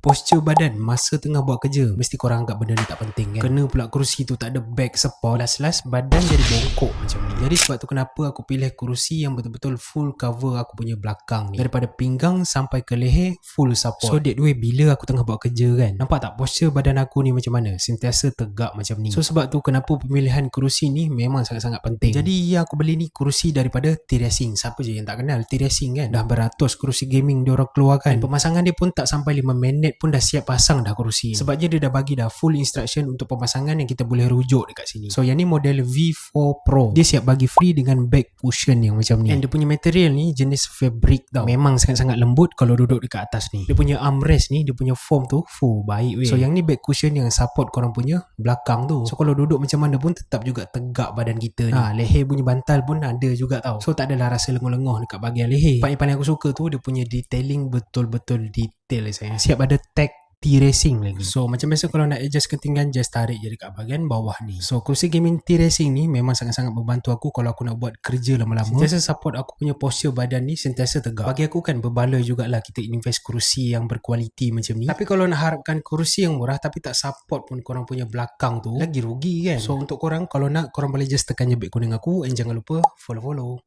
posture badan masa tengah buat kerja. Mesti korang anggap benda ni tak penting kan. Kena pula kerusi tu tak ada back support, last badan jadi bongkok macam ni. Jadi sebab tu kenapa aku pilih kerusi yang betul-betul full cover aku punya belakang ni. Daripada pinggang sampai ke leher full support. So that way bila aku tengah buat kerja kan, nampak tak posture badan aku ni macam mana? Sentiasa tegak macam ni. So sebab tu kenapa pemilihan kerusi ni memang sangat-sangat penting. Jadi aku beli ni kerusi daripada T-Racing. Siapa je yang tak kenal T-Racing kan? Dah beratus kerusi gaming diorang keluarkan. Dan pemasangan dia pun tak sampai 5 minit pun dah siap pasang dah kerusi. Sebab je dia dah bagi dah full instruction untuk pemasangan yang kita boleh rujuk dekat sini. So yang ni model V4 Pro. Dia siap bagi free dengan back cushion yang macam ni. And dia punya material ni jenis fabric tau. Memang sangat-sangat lembut kalau duduk dekat atas ni. Dia punya armrest ni, dia punya foam tu full baik weh. So yang ni back cushion yang support korang punya belakang tu. So kalau duduk macam mana pun tetap juga tegak badan kita ni. Leher punya bantal pun ada juga tau. So tak adalah rasa lenguh-lenguh dekat bahagian leher. Part yang paling aku suka tu dia punya detailing betul-betul detail saya. Siap ada tag T-Racing lagi. So macam biasa kalau nak adjust ketinggian, just tarik je dekat bahagian bawah ni. So kerusi gaming T-Racing ni memang sangat-sangat membantu aku kalau aku nak buat kerja lama-lama. Sentiasa support aku punya posture badan ni sentiasa tegak. Bagi aku kan berbaloi jugalah kita invest kerusi yang berkualiti macam ni. Tapi kalau nak harapkan kerusi yang murah tapi tak support pun korang punya belakang tu, lagi rugi kan. So untuk korang kalau nak, korang boleh just tekan je back kuning aku and jangan lupa follow-follow.